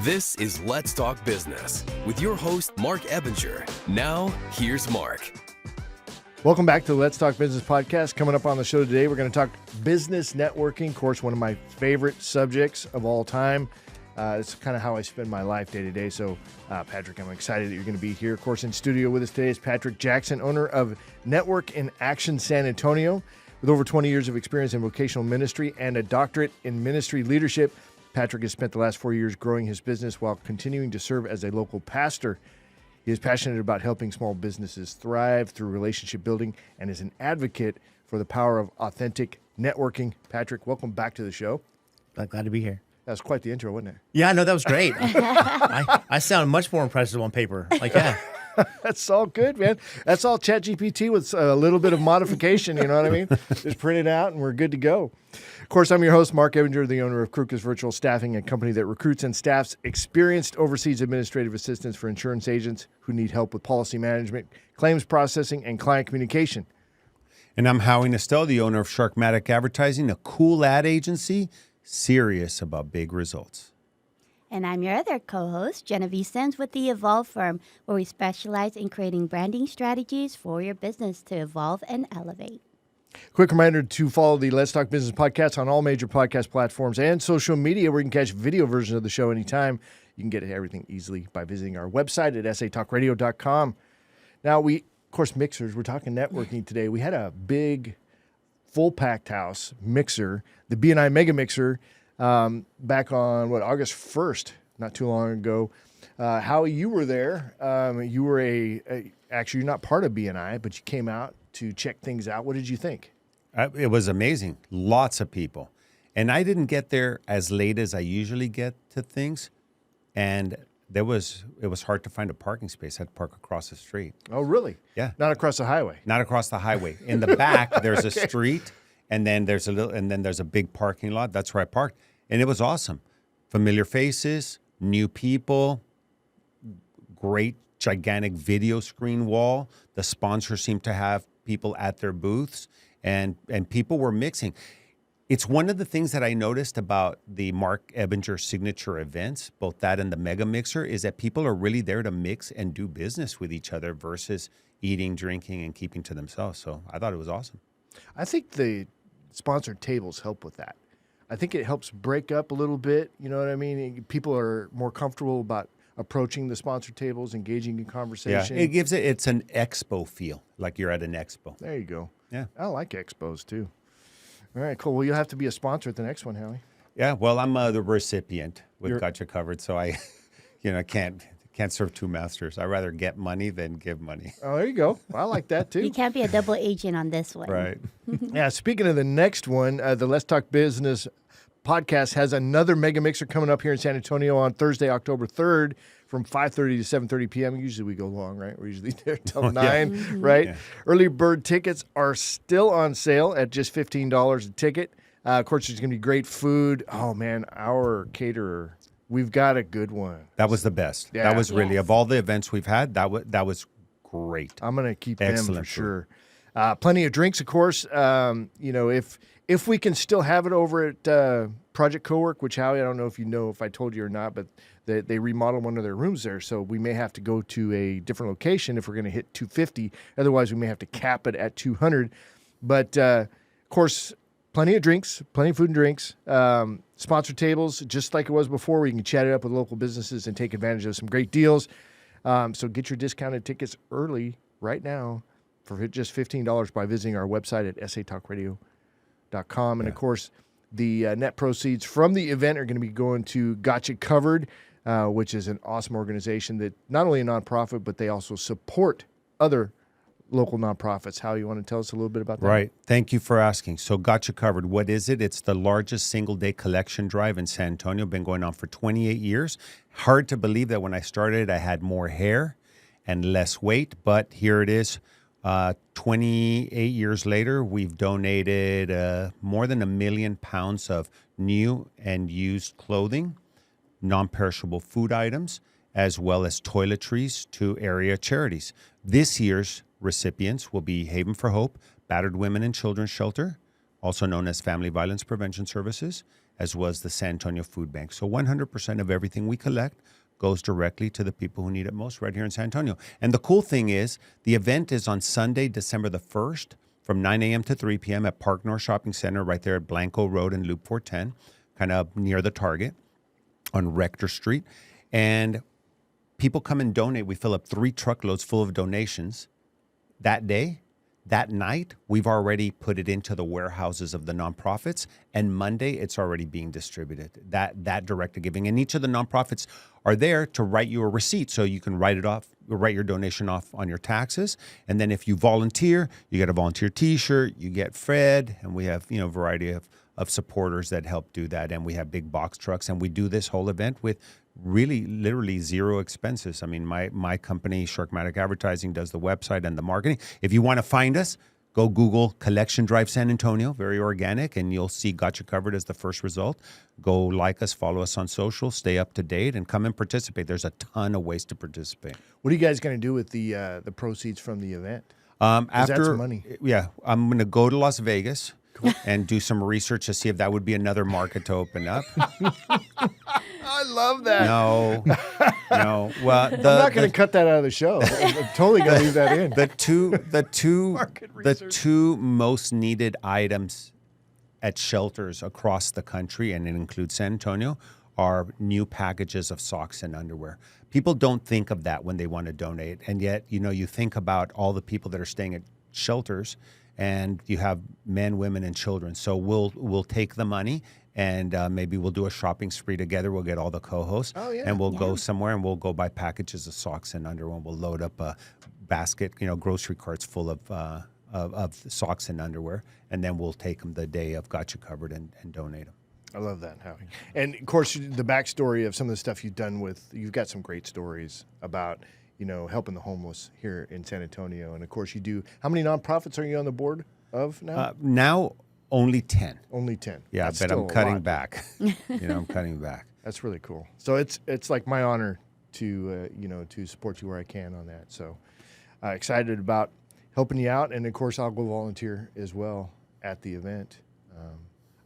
This is Let's Talk Business with your host, Marc Ebinger. Now, here's Mark. Welcome back to the Let's Talk Business podcast. Coming up on the show today, we're going to talk business networking. Of course, one of my favorite subjects of all time. It's kind of how I spend my life day to day. So, Patrick, I'm excited that you're going to be here. Of course, in studio with us today is Patrick Jackson, owner of Network in Action San Antonio. With over 20 years of experience in vocational ministry and a doctorate in ministry leadership, Patrick has spent the last 4 years growing his business while continuing to serve as a local pastor. He is passionate about helping small businesses thrive through relationship building and is an advocate for the power of authentic networking. Patrick, welcome back to the show. Glad to be here. That was quite the intro, wasn't it? Yeah, no, that was great. I sound much more impressive on paper. That's all good, man. That's all ChatGPT with a little bit of modification, you know what I mean? Just print it out and we're good to go. Of course, I'm your host, Marc Ebinger, the owner of Krukus Virtual Staffing, a company that recruits and staffs experienced overseas administrative assistants for insurance agents who need help with policy management, claims processing, and client communication. And I'm Howie Nestel, the owner of Sharkmatic Advertising, a cool ad agency serious about big results. And I'm your other co-host, Jenevy Sims with the Evolve Firm, where we specialize in creating branding strategies for your business to evolve and elevate. Quick reminder to follow the Let's Talk Business podcast on all major podcast platforms and social media where you can catch video versions of the show anytime. You can get everything easily by visiting our website at satalkradio.com. Now, of course, mixers. We're talking networking today. We had a big, full-packed house mixer, the B&I Mega Mixer, back on, August 1st, not too long ago. Howie, you were there. You were actually, you're not part of B&I, but you came out to check things out. What did you think? It was amazing. Lots of people. And I didn't get there as late as I usually get to things. And it was hard to find a parking space. I had to park across the street. Oh, really? Yeah. Not across the highway? Not across the highway. In the back, there's a street, and then there's a big parking lot. That's where I parked. And it was awesome. Familiar faces, new people, great gigantic video screen wall. The sponsors seemed to have people at their booths, and people were mixing. It's one of the things that I noticed about the Marc Ebinger signature events, both that and the Mega Mixer, is that people are really there to mix and do business with each other versus eating, drinking, and keeping to themselves. So I thought it was awesome. I think the sponsored tables help with that. I think it helps break up a little bit. You know what I mean? People are more comfortable about approaching the sponsored tables, engaging in conversation. Yeah, it's an expo feel, like you're at an expo. There you go. Yeah. I like expos too. All right, cool. Well, you'll have to be a sponsor at the next one, Howie. Yeah, well, I'm the recipient with Gotcha Covered, so I can't serve two masters. I'd rather get money than give money. Oh, there you go. I like that too. You can't be a double agent on this one. Right. Yeah, speaking of the next one, the Let's Talk Business podcast has another Mega Mixer coming up here in San Antonio on Thursday, October 3rd from 5:30 to 7:30 p.m. Usually we go long, right? We're usually there till 9, right? Yeah. Early bird tickets are still on sale at just $15 a ticket. Of course, there's going to be great food. Oh, man, our caterer, we've got a good one. That was the best. Yeah. That was really, of all the events we've had, that was great. I'm going to keep Excellent them for sure. Plenty of drinks, of course. If we can still have it over at Project Cowork, which, Howie, I don't know if I told you or not, but they remodeled one of their rooms there, so we may have to go to a different location if we're going to hit 250. Otherwise, we may have to cap it at 200. But, of course, plenty of drinks, plenty of food and drinks. Sponsored tables, just like it was before, where you can chat it up with local businesses and take advantage of some great deals. So get your discounted tickets early right now for just $15 by visiting our website at satalkradio.com. And, of course, the net proceeds from the event are going to be going to Gotcha Covered, which is an awesome organization that not only a nonprofit, but they also support other local nonprofits. How you want to tell us a little bit about that? Right. Thank you for asking. So Gotcha Covered, what is it? It's the largest single-day collection drive in San Antonio. Been going on for 28 years. Hard to believe that when I started, I had more hair and less weight, but here it is. 28 years later, we've donated more than 1 million pounds of new and used clothing, non-perishable food items, as well as toiletries to area charities. This year's recipients will be Haven for Hope, Battered Women and Children's Shelter, also known as Family Violence Prevention Services, as well as the San Antonio Food Bank. So 100% of everything we collect goes directly to the people who need it most right here in San Antonio. And the cool thing is the event is on Sunday, December the 1st from 9 a.m. to 3 p.m. at Park North Shopping Center right there at Blanco Road and Loop 410, kind of near the Target on Rector Street. And people come and donate. We fill up 3 truckloads full of donations that day. That night, we've already put it into the warehouses of the nonprofits, and Monday, it's already being distributed. That direct giving, and each of the nonprofits are there to write you a receipt, so you can write your donation off on your taxes. And then if you volunteer, you get a volunteer T-shirt, you get fed, and we have a variety of supporters that help do that. And we have big box trucks, and we do this whole event with really literally zero expenses. I mean, my company, Sharkmatic Advertising, does the website and the marketing. If you want to find us, go Google Collection Drive San Antonio, very organic, and you'll see Got You Covered as the first result. Go like us, follow us on social, stay up to date, and come and participate. There's a ton of ways to participate. What are you guys going to do with the proceeds from the event? After that's money. Yeah, I'm going to go to Las Vegas and do some research to see if that would be another market to open up. I love that. No. Well, I'm not going to cut that out of the show. I'm totally going to leave that in. The two most needed items at shelters across the country, and it includes San Antonio, are new packages of socks and underwear. People don't think of that when they want to donate, and yet, you think about all the people that are staying at shelters, and you have men, women, and children. So we'll take the money, and maybe we'll do a shopping spree together. We'll get all the co-hosts, and we'll go somewhere, and we'll go buy packages of socks and underwear. We'll load up a basket, grocery carts full of socks and underwear, and then we'll take them the day of Got You Covered and donate them. I love that, Howie. And, of course, the backstory of some of the stuff you've done you've got some great stories about, helping the homeless here in San Antonio. And, of course, you do. How many nonprofits are you on the board of now? Now, only 10. Only 10. Yeah, That's but still I'm a cutting lot. back. I'm cutting back. That's really cool. So it's like my honor to, to support you where I can on that. So excited about helping you out. And, of course, I'll go volunteer as well at the event.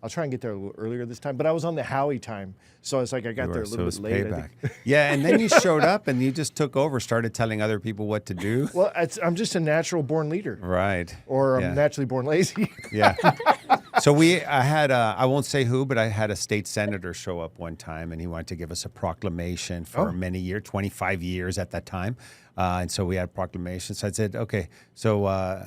I'll try and get there a little earlier this time, but I was on the Howie time, so it's like I got there a little bit late. I think. Yeah, and then you showed up and you just took over, started telling other people what to do. Well, I'm just a natural born leader, right? Or I'm naturally born lazy. Yeah. So I had I won't say who, but I had a state senator show up one time, and he wanted to give us a proclamation for many years, 25 years at that time, and so we had proclamations. So I said, okay, so.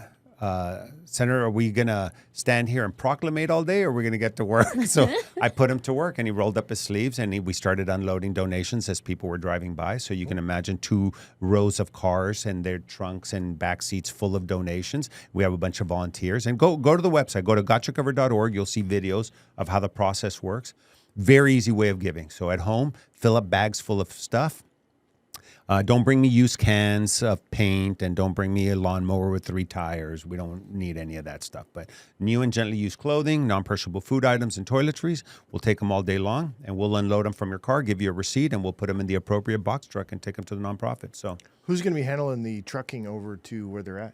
Senator, are we going to stand here and proclamate all day, or are we going to get to work? So I put him to work, and he rolled up his sleeves, and we started unloading donations as people were driving by. So you can imagine 2 rows of cars and their trunks and back seats full of donations. We have a bunch of volunteers. And go to the website. Go to gotchacovered.org. You'll see videos of how the process works. Very easy way of giving. So at home, fill up bags full of stuff. Don't bring me used cans of paint, and don't bring me a lawnmower with 3 tires. We don't need any of that stuff. But new and gently used clothing, non-perishable food items, and toiletries, we'll take them all day long, and we'll unload them from your car, give you a receipt, and we'll put them in the appropriate box truck and take them to the nonprofit. So, who's going to be handling the trucking over to where they're at?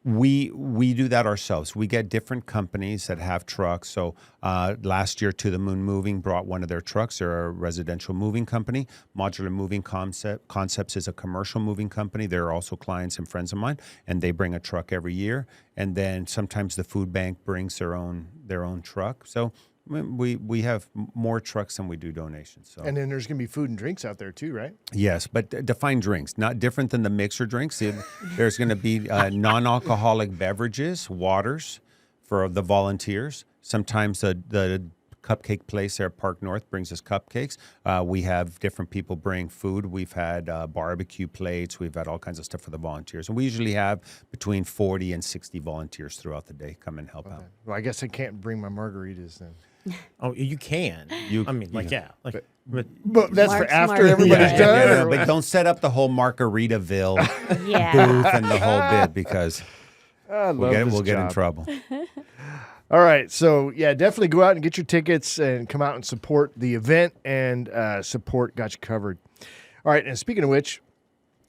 We do that ourselves. We get different companies that have trucks. So last year, To the Moon Moving brought one of their trucks. They're a residential moving company. Modular Moving Concepts is a commercial moving company. They're also clients and friends of mine, and they bring a truck every year. And then sometimes the food bank brings their own truck. So we have more trucks than we do donations. So. And then there's going to be food and drinks out there too, right? Yes, but define drinks. Not different than the mixer drinks. There's going to be non-alcoholic beverages, waters for the volunteers. Sometimes the cupcake place there at Park North brings us cupcakes. We have different people bring food. We've had barbecue plates. We've had all kinds of stuff for the volunteers. And we usually have between 40 and 60 volunteers throughout the day come and help out. Well, I guess I can't bring my margaritas then. Oh, you can. But that's for after everybody's done. But don't set up the whole Margaritaville booth and the whole bit, because we'll get in trouble. All right, so definitely go out and get your tickets and come out and support the event and support Got You Covered. All right, and speaking of which,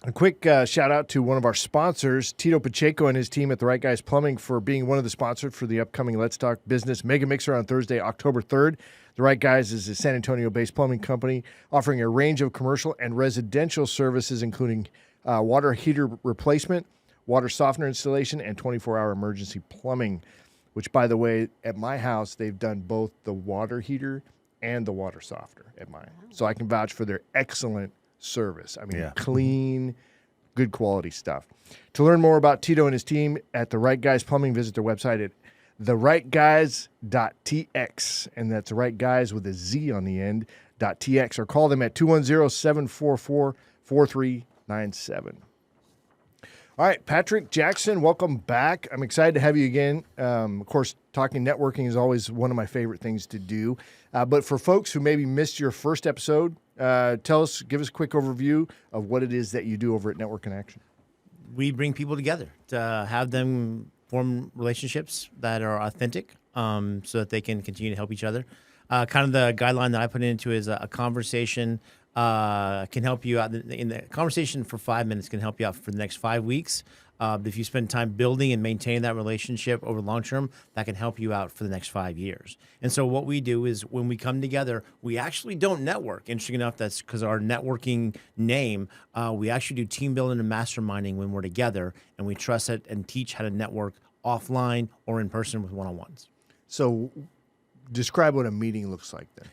A quick shout out to one of our sponsors, Tito Pacheco and his team at The Right Guys Plumbing, for being one of the sponsors for the upcoming Let's Talk Business Mega Mixer on Thursday, October 3rd. The Right Guys is a San Antonio-based plumbing company offering a range of commercial and residential services, including water heater replacement, water softener installation, and 24-hour emergency plumbing, which, by the way, at my house, they've done both the water heater and the water softener at mine. So I can vouch for their excellent service. I mean, clean, good quality stuff. To learn more about Tito and his team at The Right Guys Plumbing, visit their website at therightguys.tx, and that's The Right Guys with a Z on the end, .tx, or call them at 210-744-4397. All right, Patrick Jackson, welcome back. I'm excited to have you again. Of course, talking networking is always one of my favorite things to do. But for folks who maybe missed your first episode, give us a quick overview of what it is that you do over at Network in Action. We bring people together to have them form relationships that are authentic, so that they can continue to help each other. Kind of the guideline that I put into is a conversation can help you out. In the conversation for 5 minutes can help you out for the next 5 weeks. But if you spend time building and maintaining that relationship over long term, that can help you out for the next 5 years. And so what we do is when we come together, we actually don't network. Interesting enough, that's because our networking name, we actually do team building and masterminding when we're together, and we trust it and teach how to network offline or in person with one-on-ones. So describe what a meeting looks like then.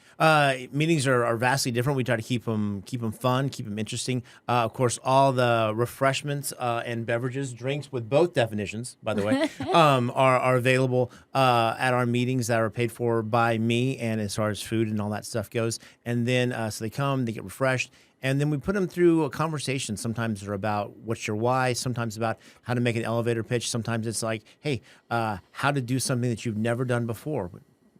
Meetings are vastly different. We try to keep them fun, keep them interesting. Of course, all the refreshments and beverages, drinks with both definitions, by the way, are available at our meetings that are paid for by me, and as far as food and all that stuff goes. And then so they come, they get refreshed, and then we put them through a conversation. Sometimes they're about what's your why, sometimes about how to make an elevator pitch. Sometimes it's like, hey, how to do something that you've never done before.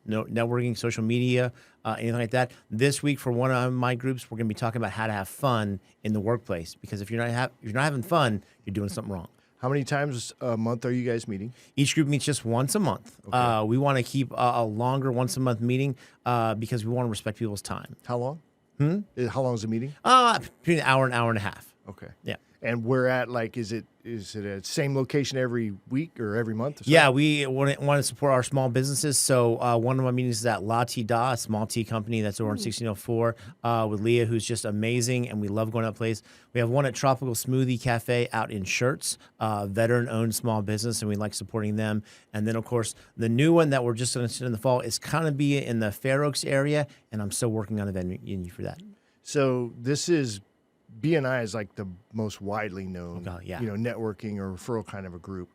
No networking, social media, anything like that. This week, for one of my groups, we're going to be talking about how to have fun in the workplace. Because if you're not having fun, you're doing something wrong. How many times a month are you guys meeting? Each group meets just once a month. Okay. We want to keep a longer once a month meeting because we want to respect people's time. How long? How long is the meeting? Between an hour and a half. Okay. Yeah. And we're at, like, is it a same location every week or every month? Or yeah, we want to support our small businesses. So one of my meetings is at La Ti Da, a small tea company that's over in 1604 with Leah, who's just amazing, and we love going to that place. We have one at Tropical Smoothie Cafe out in Shirts, veteran-owned small business, and we like supporting them. And then, of course, the new one that we're just going to sit in the fall is kind of be in the Fair Oaks area, and I'm still working on a venue for that. So this is... BNI is like the most widely known, networking or referral kind of a group.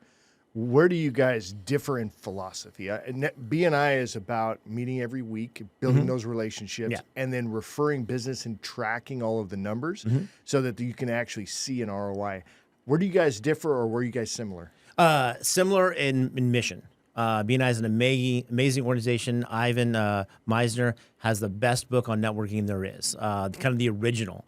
Where do you guys differ in philosophy? BNI is about meeting every week, building those relationships, and then referring business and tracking all of the numbers so that you can actually see an ROI. Where do you guys differ, or where are you guys similar? Similar in mission. BNI is an amazing organization. Ivan Meisner has the best book on networking there is, kind of the original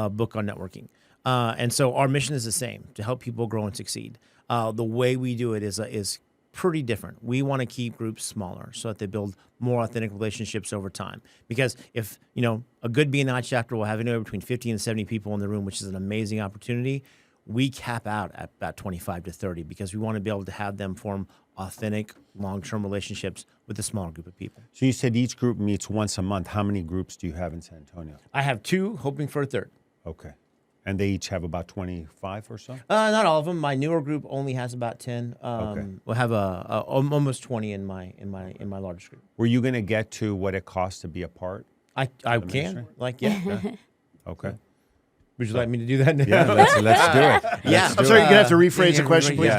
book on networking. And so our mission is the same, to help people grow and succeed. The way we do it is pretty different. We want to keep groups smaller so that they build more authentic relationships over time. Because if, a good BNI chapter will have anywhere between 50 and 70 people in the room, which is an amazing opportunity, we cap out at about 25 to 30 because we want to be able to have them form authentic, long-term relationships with a smaller group of people. So you said each group meets once a month. How many groups do you have in San Antonio? I have 2, hoping for a 3rd. Okay. And they each have about 25 or so? Not all of them. My newer group only has about 10. Okay. We'll have almost 20 in my largest group. Were you going to get to what it costs to be a part? I can. Okay. Would you like me to do that? Yeah, let's do it. I'm sorry, you're going to have to rephrase the question, please.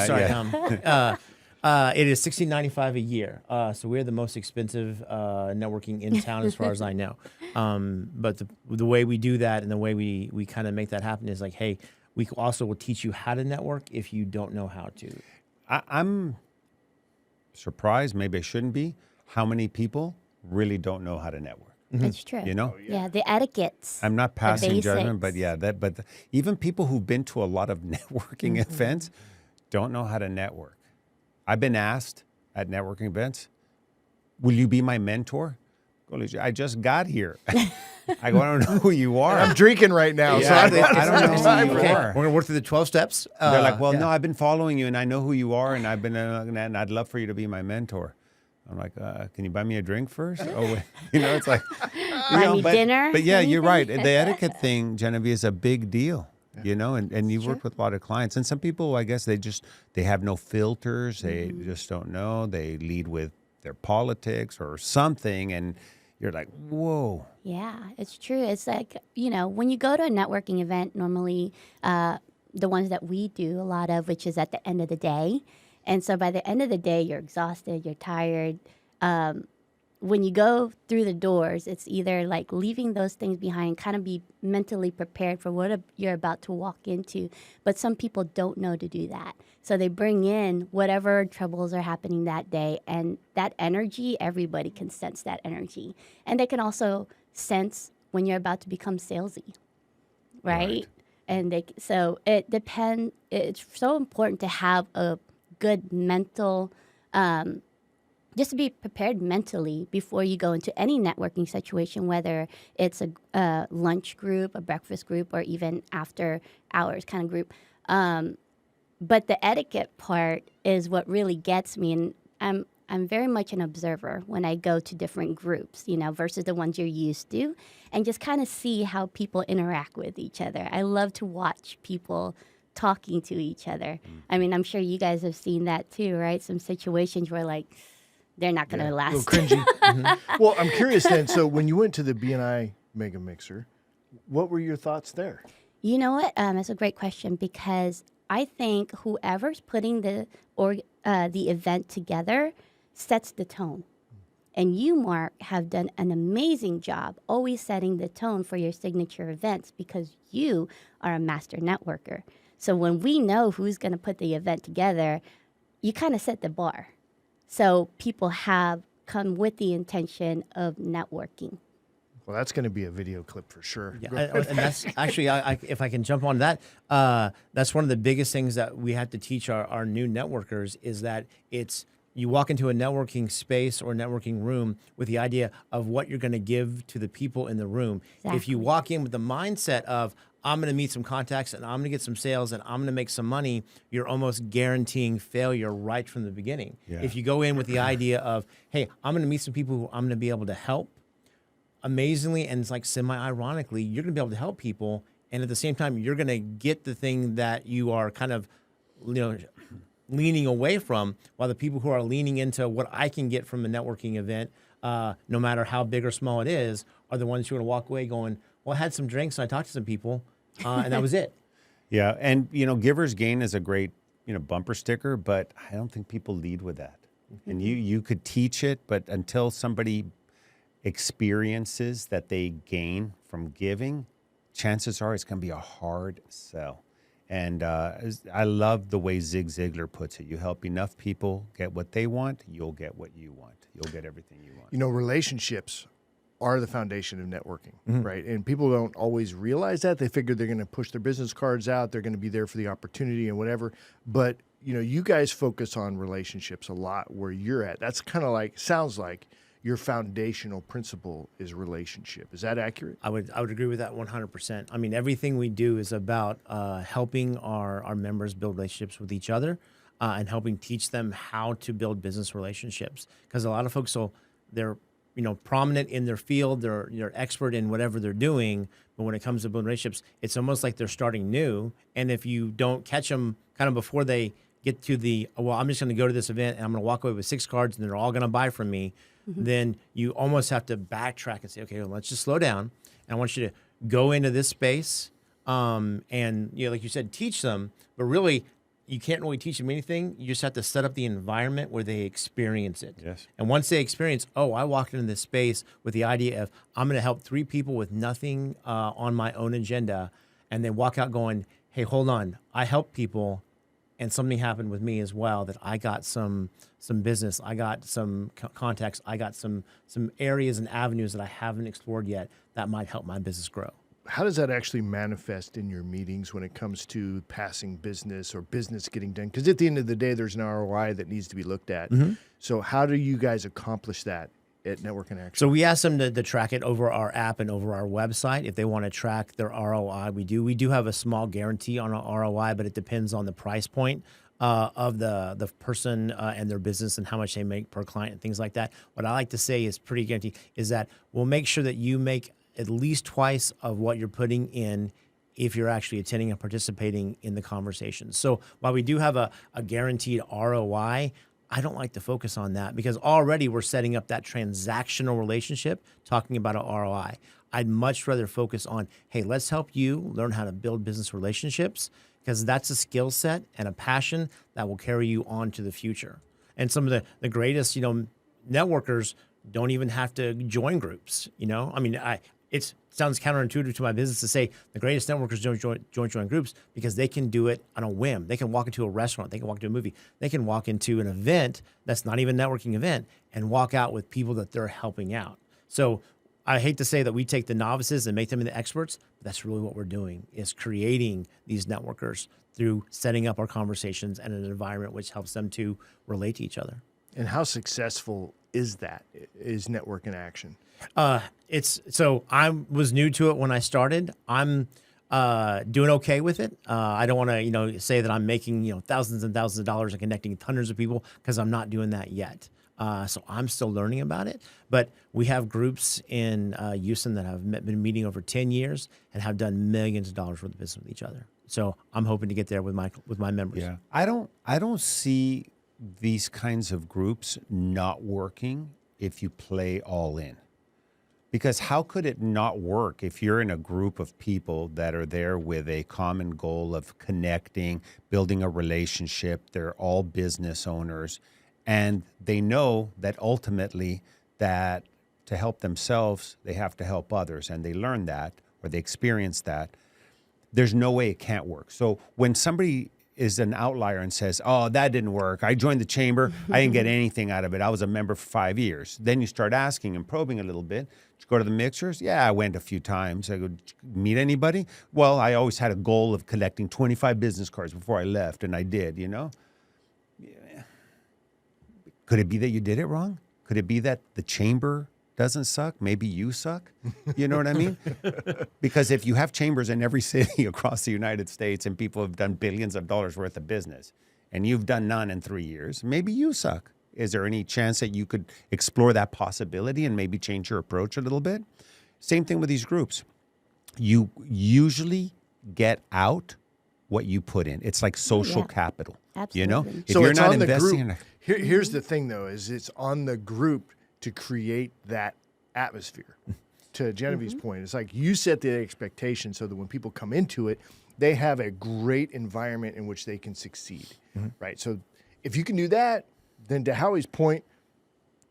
It is $16.95 a year. So we're the most expensive networking in town as far as I know. But the way we do that and the way we kind of make that happen is like, hey, we also will teach you how to network if you don't know how to. I'm surprised, maybe I shouldn't be, how many people really don't know how to network. That's true. Yeah, the etiquettes. I'm not passing judgment, but even people who've been to a lot of networking events don't know how to network. I've been asked at networking events, will you be my mentor? I just got here. I go, I don't know who you are. I'm drinking right now, so Yeah, I don't, I don't know who you Okay, are. we're gonna work through the 12 steps. They're like, well, yeah. no, I've been following you, and I know who you are, and I've been, and I'd love for you to be my mentor. I'm like, can you buy me a drink first? Oh, wait. It's like, Buy me dinner, But yeah, you're right. anything? The etiquette thing, Genevieve, is a big deal. And you've worked with a lot of clients, and some people, I guess, they have no filters. They just don't know. They lead with their politics or something, and you're like, whoa. Yeah, it's true. It's like, when you go to a networking event, normally the ones that we do a lot of, which is at the end of the day. And so by the end of the day, you're exhausted, you're tired. When you go through the doors, it's either like leaving those things behind, kind of be mentally prepared for what you're about to walk into. But some people don't know to do that. So they bring in whatever troubles are happening that day. And that energy, everybody can sense that energy. And they can also sense when you're about to become salesy, right? And so it depends. It's so important to have a good mental, just to be prepared mentally before you go into any networking situation, whether it's a lunch group, a breakfast group, or even after hours kind of group. But the etiquette part is what really gets me, and I'm very much an observer when I go to different groups, versus the ones you're used to, and just kind of see how people interact with each other. I love to watch people talking to each other. I mean, I'm sure you guys have seen that too, right? Some situations where like they're not going to a last. little cringy. Well, I'm curious then. So when you went to the BNI Mega Mixer, what were your thoughts there? You know what? That's a great question, because I think whoever's putting the event together sets the tone. And you, Mark, have done an amazing job always setting the tone for your signature events, because you are a master networker. So when we know who's going to put the event together, you kind of set the bar. So people have come with the intention of networking. Well, that's going to be a video clip for sure. Yeah, and that's actually, if I can jump on that, that's one of the biggest things that we have to teach our new networkers is that you walk into a networking space or networking room with the idea of what you're going to give to the people in the room. Exactly. If you walk in with the mindset of, I'm going to meet some contacts and I'm going to get some sales and I'm going to make some money, you're almost guaranteeing failure right from the beginning. Yeah. If you go in with the idea of, hey, I'm going to meet some people who I'm going to be able to help, amazingly, and it's like semi-ironically, you're going to be able to help people, and at the same time, you're going to get the thing that you are kind of, leaning away from, while the people who are leaning into what I can get from a networking event, no matter how big or small it is, are the ones who are going to walk away going, well, I had some drinks and I talked to some people, and that was it. Yeah, and Giver's Gain is a great bumper sticker, but I don't think people lead with that. And you could teach it, but until somebody experiences that they gain from giving, chances are it's going to be a hard sell. And I love the way Zig Ziglar puts it. You help enough people get what they want, you'll get what you want. You'll get everything you want. Relationships are the foundation of networking, right? And people don't always realize that. They figure they're going to push their business cards out. They're going to be there for the opportunity and whatever. But, you guys focus on relationships a lot where you're at. That's kind of sounds like your foundational principle is relationship. Is that accurate? I would agree with that 100%. I mean, everything we do is about helping our members build relationships with each other and helping teach them how to build business relationships. Because a lot of folks, they're prominent in their field, they're expert in whatever they're doing, but when it comes to building relationships, it's almost like they're starting new. And if you don't catch them kind of before they get to I'm just going to go to this event and I'm going to walk away with 6 cards and they're all going to buy from me, then you almost have to backtrack and say, okay, well, let's just slow down. And I want you to go into this space and, like you said, teach them. But really, you can't really teach them anything. You just have to set up the environment where they experience it. Yes. And once they experience, I walked into this space with the idea of I'm going to help 3 people with nothing on my own agenda. And they walk out going, hey, hold on. I help people. And something happened with me as well, that I got some business, I got some contacts, I got some areas and avenues that I haven't explored yet that might help my business grow. How does that actually manifest in your meetings when it comes to passing business or business getting done? Because at the end of the day, there's an ROI that needs to be looked at. So how do you guys accomplish that at Network in Action? So we ask them to track it over our app and over our website. If they want to track their ROI, we do. We do have a small guarantee on our ROI, but it depends on the price point of the person and their business and how much they make per client and things like that. What I like to say is pretty guaranteed is that we'll make sure that you make at least twice of what you're putting in if you're actually attending and participating in the conversation. So while we do have a guaranteed ROI, I don't like to focus on that because already we're setting up that transactional relationship talking about an ROI. I'd much rather focus on, hey, let's help you learn how to build business relationships because that's a skill set and a passion that will carry you on to the future. And some of the greatest, networkers don't even have to join groups, I mean, it sounds counterintuitive to my business to say the greatest networkers don't join groups because they can do it on a whim. They can walk into a restaurant. They can walk into a movie. They can walk into an event that's not even a networking event and walk out with people that they're helping out. So I hate to say that we take the novices and make them into experts, but that's really what we're doing is creating these networkers through setting up our conversations and an environment which helps them to relate to each other. And how successful is that? Is Network in Action? So I was new to it when I started. I'm doing okay with it. I don't want to, say that I'm making, thousands and thousands of dollars and connecting hundreds of people because I'm not doing that yet. So I'm still learning about it. But we have groups in Houston that have been meeting over 10 years and have done millions of dollars worth of business with each other. So I'm hoping to get there with my members. Yeah, I don't see these kinds of groups not working if you play all in. Because how could it not work if you're in a group of people that are there with a common goal of connecting, building a relationship, they're all business owners, and they know that ultimately that to help themselves, they have to help others, and they learn that or they experience that. There's no way it can't work. So when somebody is an outlier and says, oh, that didn't work. I joined the chamber. I didn't get anything out of it. I was a member for 5 years. Then you start asking and probing a little bit. Did you go to the mixers? Yeah, I went a few times. I go, did you meet anybody? Well, I always had a goal of collecting 25 business cards before I left, and I did, Yeah. Could it be that you did it wrong? Could it be that the chamber doesn't suck? Maybe you suck? You know what I mean? Because if you have chambers in every city across the United States and people have done billions of dollars worth of business and you've done none in 3 years, maybe you suck. Is there any chance that you could explore that possibility and maybe change your approach a little bit? Same thing with these groups. You usually get out what you put in. It's like social capital. Absolutely. If So you're it's not on the investing group. in Here's the thing, though, is it's on the group to create that atmosphere. To Geneviev's point, it's like you set the expectation so that when people come into it, they have a great environment in which they can succeed, right? So if you can do that, then to Howie's point,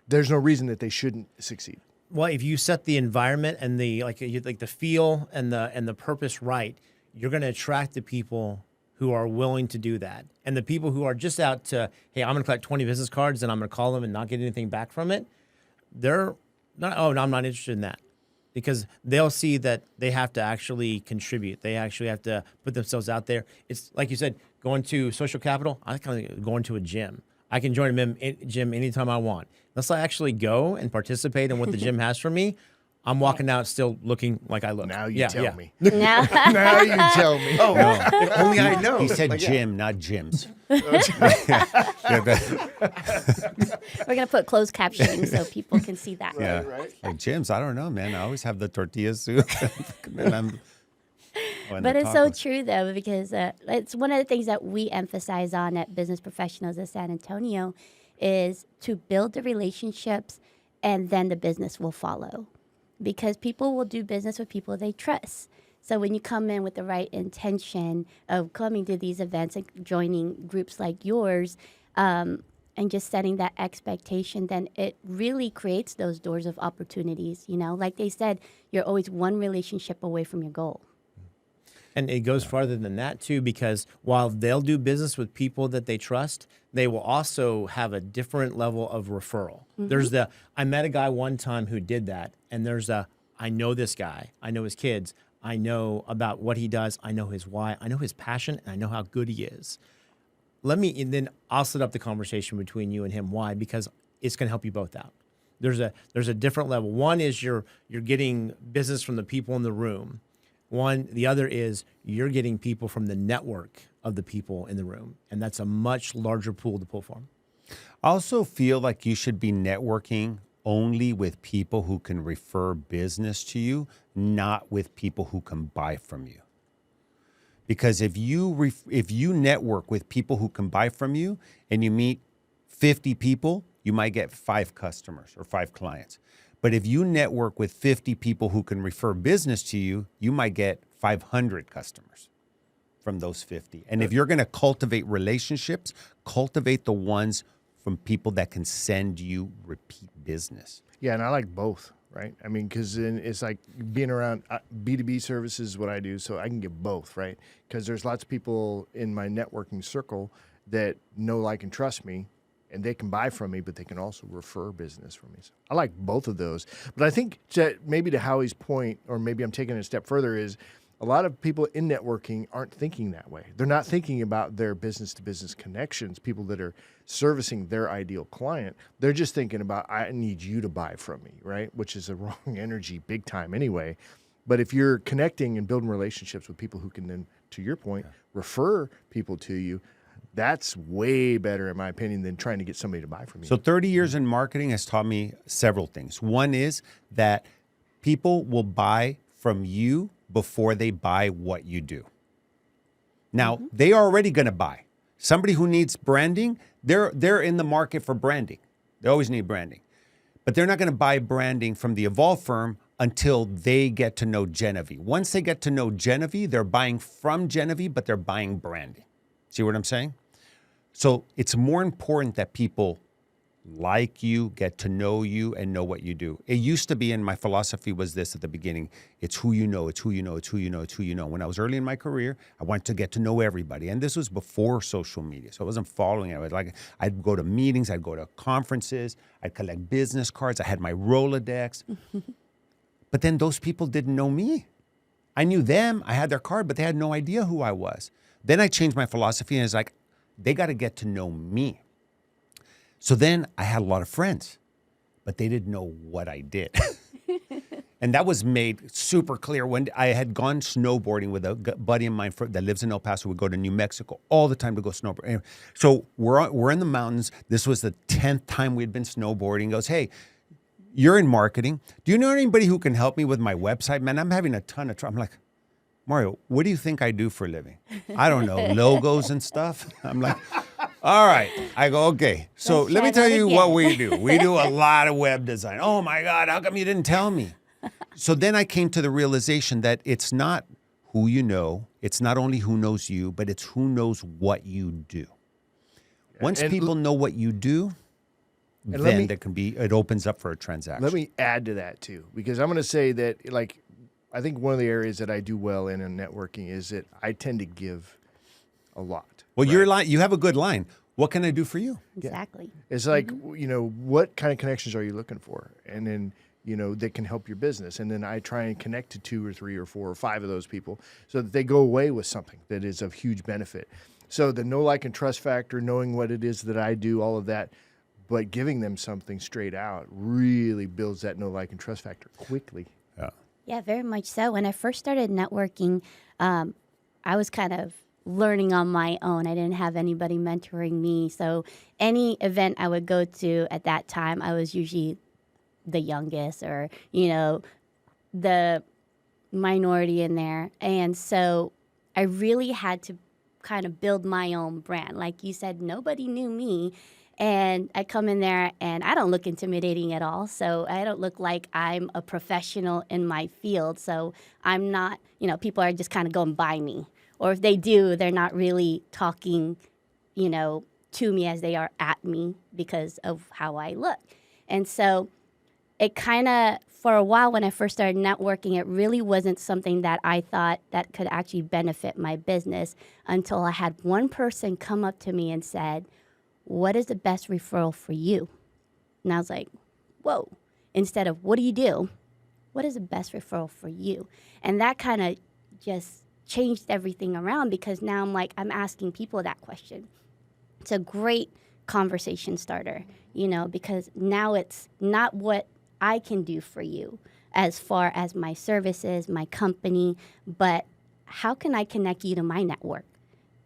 there's no reason that they shouldn't succeed. Well, if you set the environment and the the feel and the purpose right, you're going to attract the people who are willing to do that. And the people who are just out to, hey, I'm going to collect 20 business cards and I'm going to call them and not get anything back from it, they're not, oh, no, I'm not interested in that. Because they'll see that they have to actually contribute. They actually have to put themselves out there. It's like you said, going to social capital, I kind of going to a gym. I can join a gym anytime I want. Unless I actually go and participate in what the gym has for me, I'm walking out still looking like I look. Now you tell me. Now, Now you tell me. Oh, if only I know. He said gym, not gyms. we're going to put closed captioning so people can see that. Yeah. Right. Like gyms, I don't know, man. I always have the tortilla soup. And But it's so true, though, because it's one of the things that we emphasize on at Business Professionals of San Antonio is to build the relationships and then the business will follow. Because people will do business with people they trust. So when you come in with the right intention of coming to these events and joining groups like yours and just setting that expectation, then it really creates those doors of opportunities. Like they said, you're always one relationship away from your goal. And it goes farther than that, too, because while they'll do business with people that they trust, they will also have a different level of referral. There's I met a guy one time who did that, and there's I know this guy. I know his kids. I know about what he does. I know his why. I know his passion, and I know how good he is. And then I'll set up the conversation between you and him. Why? Because it's going to help you both out. there's a different level. One is you're getting business from the people in the room. The other is you're getting people from the network of the people in the room, and that's a much larger pool to pull from. I also feel like you should be networking only with people who can refer business to you, not with people who can buy from you. Because if you network with people who can buy from you and you meet 50 people, you might get 5 customers or 5 clients. But if you network with 50 people who can refer business to you, you might get 500 customers from those 50. And if you're going to cultivate relationships, cultivate the ones from people that can send you repeat business. Yeah, and I like both, right? I mean, because it's like being around B2B services is what I do, so I can get both, right? Because there's lots of people in my networking circle that know, like, and trust me, and they can buy from me, but they can also refer business from me. So I like both of those. But I think maybe to Howie's point, or maybe I'm taking it a step further, is a lot of people in networking aren't thinking that way. They're not thinking about their business-to-business connections, people that are servicing their ideal client. They're just thinking about, I need you to buy from me, right? Which is a wrong energy big time anyway. But if you're connecting and building relationships with people who can then, to your point, refer people to you, that's way better, in my opinion, than trying to get somebody to buy from you. So 30 years in marketing has taught me several things. One is that people will buy from you before they buy what you do. Now, they are already going to buy. Somebody who needs branding, they're in the market for branding. They always need branding. But they're not going to buy branding from the Evolve firm until they get to know Jenevy. Once they get to know Jenevy, they're buying from Jenevy, but they're buying branding. See what I'm saying? So it's more important that people like you, get to know you, and know what you do. It used to be, and my philosophy was this at the beginning, it's who you know, it's who you know, it's who you know, it's who you know. When I was early in my career, I wanted to get to know everybody. And this was before social media, so I wasn't following it. I'd go to meetings, I'd go to conferences, I'd collect business cards, I had my Rolodex. But then those people didn't know me. I knew them, I had their card, but they had no idea who I was. Then I changed my philosophy, and it's like, they got to get to know me. So then I had a lot of friends, but they didn't know what I did. And that was made super clear when I had gone snowboarding with a buddy of mine that lives in El Paso. We'd go to New Mexico all the time to go snowboard. Anyway, so we're in the mountains. This was the 10th time we'd been snowboarding. He goes, hey, you're in marketing. Do you know anybody who can help me with my website? Man, I'm having a ton of trouble. I'm like, Mario, what do you think I do for a living? I don't know, logos and stuff. I'm like, all right. I go, okay. So let me tell you what we do. We do a lot of web design. Oh my God, how come you didn't tell me? So then I came to the realization that it's not who you know. It's not only who knows you, but it's who knows what you do. Once people know what you do, then it opens up for a transaction. Let me add to that too, because I'm going to say that, like, I think one of the areas that I do well in networking is that I tend to give a lot. Well, right? You have a good line. What can I do for you? Exactly. Yeah. It's like, what kind of connections are you looking for? And then, that can help your business. And then I try and connect to 2 or 3 or 4 or 5 of those people so that they go away with something that is of huge benefit. So the know, like, and trust factor, knowing what it is that I do, all of that, but giving them something straight out really builds that know, like, and trust factor quickly. Yeah. Yeah, very much so. When I first started networking, I was kind of learning on my own. I didn't have anybody mentoring me. So any event I would go to at that time, I was usually the youngest or, the minority in there. And so I really had to kind of build my own brand. Like you said, nobody knew me. And I come in there and I don't look intimidating at all. So I don't look like I'm a professional in my field. So I'm not, people are just kind of going by me. Or if they do, they're not really talking, to me as they are at me because of how I look. And so it kind of, for a while when I first started networking, it really wasn't something that I thought that could actually benefit my business until I had one person come up to me and said, what is the best referral for you? And I was like, whoa. Instead of, what do you do? What is the best referral for you? And that kind of just changed everything around because now I'm asking people that question. It's a great conversation starter, you know, because now it's not what I can do for you as far as my services, my company, but how can I connect you to my network?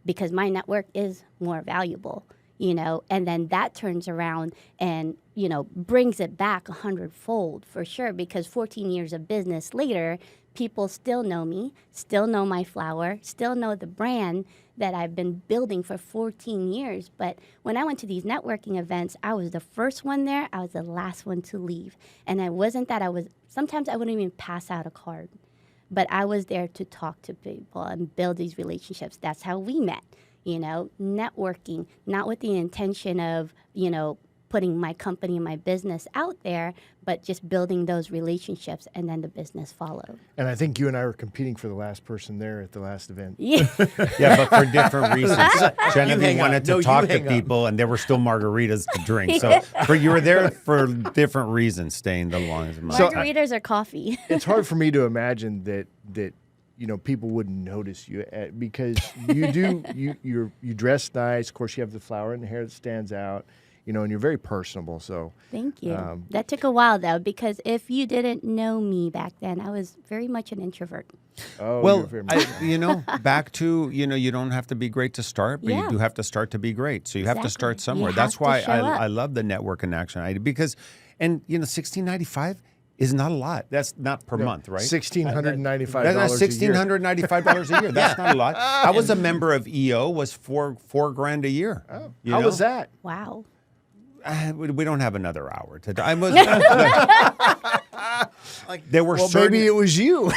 Because my network is more valuable, you know, and then that turns around and, you know, brings it back 100-fold for sure, because 14 years of business later, people still know me, still know my flower, still know the brand that I've been building for 14 years. But when I went to these networking events, I was the first one there, I was the last one to leave. And it wasn't that sometimes I wouldn't even pass out a card. But I was there to talk to people and build these relationships. That's how we met, you know, networking, not with the intention of, you know, putting my company and my business out there, but just building those relationships, and then the business followed. And I think you and I were competing for the last person there at the last event. Yeah. Yeah, but for different reasons. Jenevy hang wanted up. to No, you talk to hang up. people, and there were still margaritas to drink. So you were there for different reasons, staying the longest. Margaritas or coffee. It's hard for me to imagine that you know, people wouldn't notice you because you dress nice. Of course, you have the flower in the hair that stands out. You know, and you're very personable. So Thank you. That took a while, though, because if you didn't know me back then, I was very much an introvert. oh, Well, you're very you know, back to, you know, you don't have to be great to start, but Yeah. you do have to start to be great. So you have to start Exactly. somewhere. You That's have to why show up. I love the network in action idea because, and you know, $16.95 is not a lot. That's not per month, right? $1,695. That's $1,695 a year. That's not a lot. I was a member of EO. Was four grand a year. Oh, You how know? was that? Wow. We don't have another hour to. I was. There were Well, certain. maybe it was you.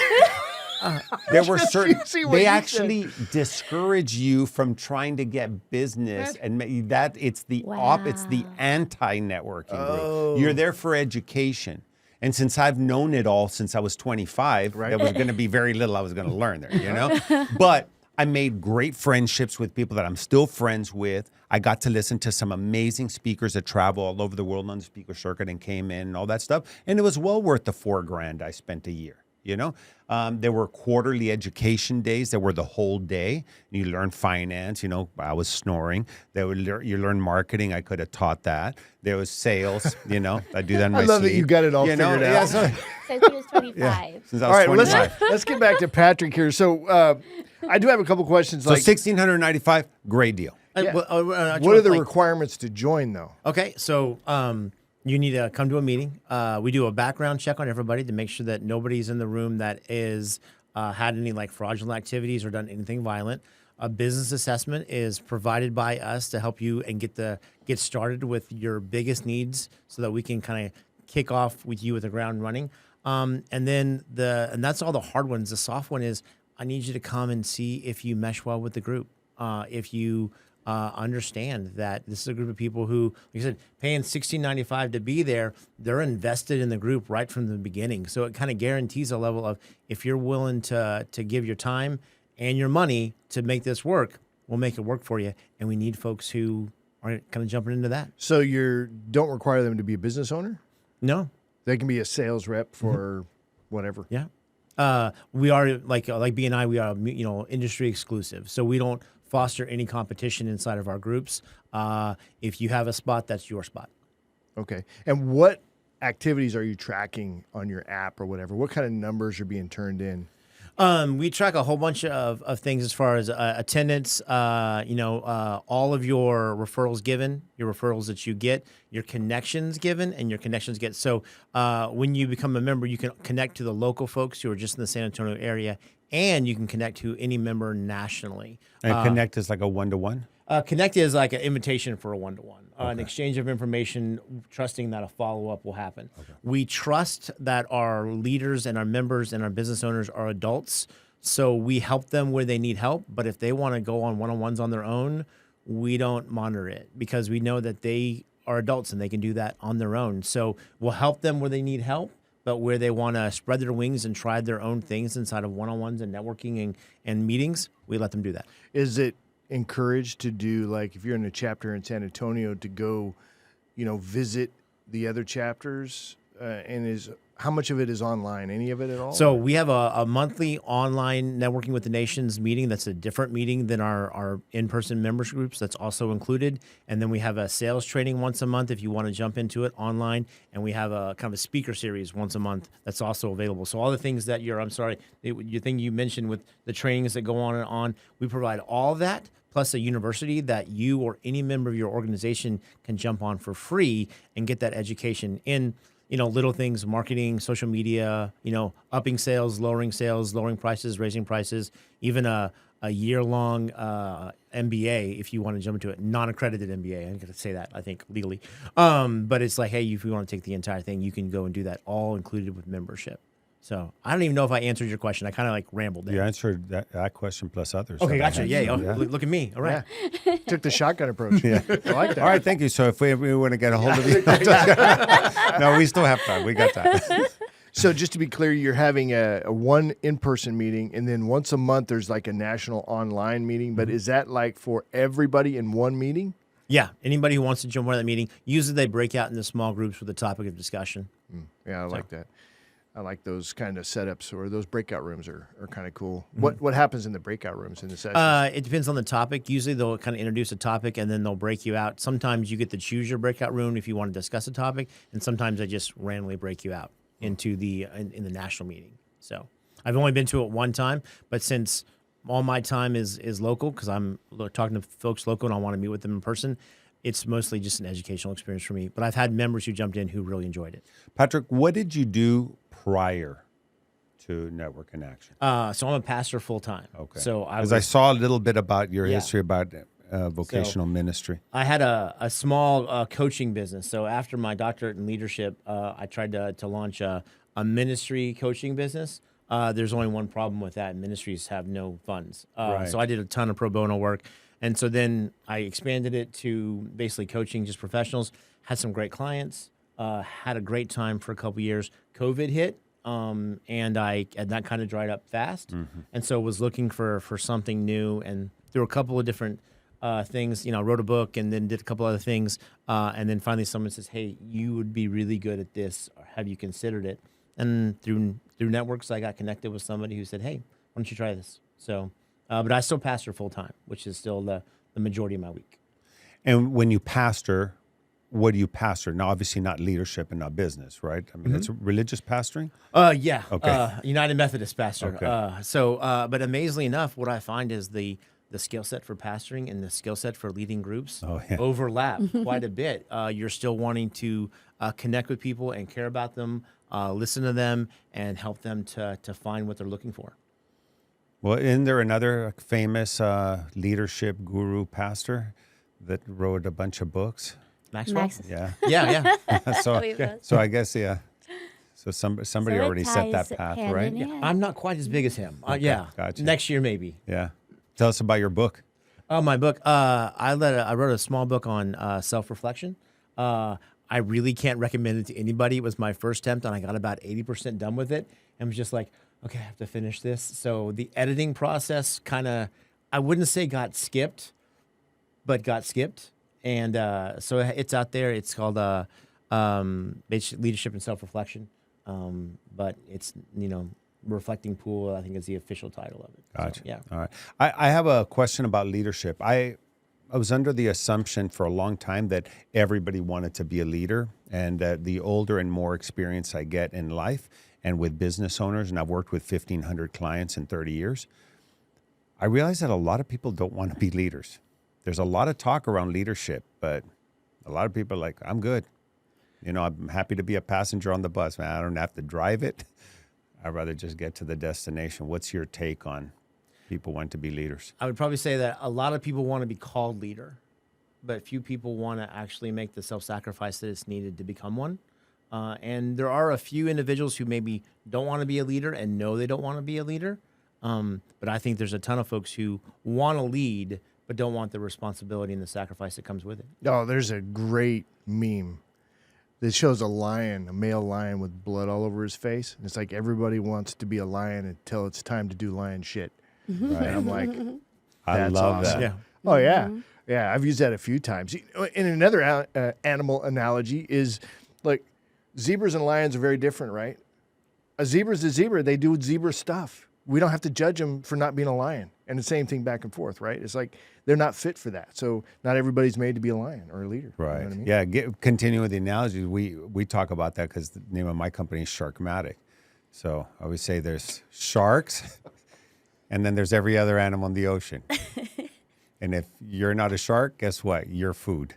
There were certain. see what They you actually discourage you from trying to get business, and that it's the it's the Wow. anti-networking group. You're there for education. And since I've known it all since I was 25, Right. there was going to be very little I was going to learn there, you know? But I made great friendships with people that I'm still friends with. I got to listen to some amazing speakers that travel all over the world on the speaker circuit and came in and all that stuff. And it was well worth the $4,000 I spent a year. You know, there were quarterly education days that were the whole day. You learn finance. You know, I was snoring. You learn marketing. I could have taught that. There was sales. You know, I do that in my I love that sleep. you got it all You know? figured out. Yeah, so- Since he was 25. since I All was right, 25. let's get back to Patrick here. So I do have a couple questions. So Like, $1,695, great deal. Yeah. What what are the requirements to join, though? Okay, so you need to come to a meeting. We do a background check on everybody to make sure that nobody's in the room that is had any like fraudulent activities or done anything violent. A business assessment is provided by us to help you and get started with your biggest needs, so that we can kind of kick off with you with the ground running. And then and that's all the hard ones. The soft one is I need you to come and see if you mesh well with the group. If you understand that this is a group of people who, like I said, paying $16.95 to be there, they're invested in the group right from the beginning. So it kind of guarantees a level of, if you're willing to give your time and your money to make this work, we'll make it work for you. And we need folks who aren't kind of jumping into that. So you don't require them to be a business owner? No. They can be a sales rep for whatever. Yeah. We are like BNI, we are, you know, industry exclusive. So we don't foster any competition inside of our groups. If you have a spot, that's your spot. Okay. And what activities are you tracking on your app or whatever? What kind of numbers are being turned in? We track a whole bunch of things as far as attendance, all of your referrals given, your referrals that you get, your connections given, and your connections get. So when you become a member, you can connect to the local folks who are just in the San Antonio area, and you can connect to any member nationally. And Connect is like a one-to-one? Connect is like an invitation for a one-to-one, an exchange of information, trusting that a follow-up will happen. Okay. We trust that our leaders and our members and our business owners are adults, so we help them where they need help. But if they want to go on one-on-ones on their own, we don't monitor it, because we know that they are adults and they can do that on their own. So we'll help them where they need help, but where they want to spread their wings and try their own things inside of one-on-ones and networking and meetings, we let them do that. Is it encouraged to do, like, if you're in a chapter in San Antonio, to go, visit the other chapters and is how much of it is online? Any of it at all? So we have a monthly online Networking with the Nations meeting. That's a different meeting than our in-person members groups. That's also included. And then we have a sales training once a month if you want to jump into it online. And we have a kind of a speaker series once a month that's also available. So all the things that your thing you mentioned with the trainings that go on and on, we provide all of that, plus a university that you or any member of your organization can jump on for free and get that education in, little things, marketing, social media, upping sales, lowering prices, raising prices, even a year-long MBA if you want to jump into it, non-accredited MBA. I'm going to say that, I think, legally. But it's like, hey, if you want to take the entire thing, you can go and do that, all included with membership. So I don't even know if I answered your question. I kind of rambled there. You answered that question plus others. Okay, that I gotcha. had. Yeah. Look at me. All right. Yeah. Took the shotgun approach. Yeah. I like that. All right, thank you. So if we want to get a hold of you, no, we still have time. We got time. So just to be clear, you're having a one in-person meeting, and then once a month there's like a national online meeting. But is that like for everybody in one meeting? Yeah. Anybody who wants to jump on that meeting, usually they break out into small groups with a topic of discussion. Yeah, I like that. I like those kind of setups, or those breakout rooms are kind of cool. What happens in the breakout rooms in the sessions? It depends on the topic. Usually they'll kind of introduce a topic and then they'll break you out. Sometimes you get to choose your breakout room if you want to discuss a topic, and sometimes they just randomly break you out into in the national meeting. So I've only been to it one time, but since all my time is local, because I'm talking to folks local and I want to meet with them in person, it's mostly just an educational experience for me. But I've had members who jumped in who really enjoyed it. Patrick, what did you do prior to Network in Action? So I'm a pastor full time. Okay. So I saw a little bit about your history about vocational ministry. I had a small coaching business. So after my doctorate in leadership, I tried to launch a ministry coaching business. There's only one problem with that. Ministries have no funds. Right. So I did a ton of pro bono work. And so then I expanded it to basically coaching just professionals, had some great clients, had a great time for a couple years. COVID hit, and that kind of dried up fast. And so was looking for something new, and there were a couple of different things, wrote a book and then did a couple other things. And then finally someone says, hey, you would be really good at this. Have you considered it? And through networks, I got connected with somebody who said, hey, why don't you try this? So, but I still pastor full time, which is still the majority of my week. And when you pastor, what do you pastor? Now, obviously not leadership and not business, right? I mean, it's religious pastoring? Yeah. Okay. United Methodist pastor. Okay. But amazingly enough, what I find is the skill set for pastoring and the skill set for leading groups overlap quite a bit. You're still wanting to connect with people and care about them, listen to them, and help them to find what they're looking for. Well, isn't there another famous leadership guru pastor that wrote a bunch of books? Maxwell? Yeah. Yeah. So I guess, yeah. So somebody it set that ties path, hand right? in hand. I'm not quite as big as him. Yeah. Gotcha. Next year, maybe. Yeah. Tell us about your book. Oh, my book. I wrote a small book on self-reflection. I really can't recommend it to anybody. It was my first attempt, and I got about 80% done with it. And was just like, okay, I have to finish this. So the editing process kind of, I wouldn't say got skipped, but got skipped. And so it's out there. It's called Leadership and Self-Reflection. But it's, Reflecting Pool, I think is the official title of it. Gotcha. So, yeah. All right. I have a question about leadership. I was under the assumption for a long time that everybody wanted to be a leader, and that the older and more experience I get in life and with business owners, and I've worked with 1,500 clients in 30 years, I realize that a lot of people don't want to be leaders. There's a lot of talk around leadership, but a lot of people are like, I'm good. I'm happy to be a passenger on the bus, man. I don't have to drive it. I'd rather just get to the destination. What's your take on people want to be leaders? I would probably say that a lot of people want to be called leader, but few people want to actually make the self-sacrifice that is needed to become one. And there are a few individuals who maybe don't want to be a leader and know they don't want to be a leader. But I think there's a ton of folks who want to lead but don't want the responsibility and the sacrifice that comes with it. Oh, there's a great meme that shows a male lion with blood all over his face. And it's like everybody wants to be a lion until it's time to do lion shit. Right. And I'm like, I love awesome. that. Yeah. Oh, yeah. Yeah, I've used that a few times. And another animal analogy is like zebras and lions are very different, right? A zebra's a zebra. They do zebra stuff. We don't have to judge them for not being a lion. And the same thing back and forth, right? It's like they're not fit for that. So not everybody's made to be a lion or a leader. Right. You know what I mean? Yeah. Continue with the analogy. We talk about that because the name of my company is Sharkmatic. So I always say there's sharks, and then there's every other animal in the ocean. And if you're not a shark, guess what? You're food.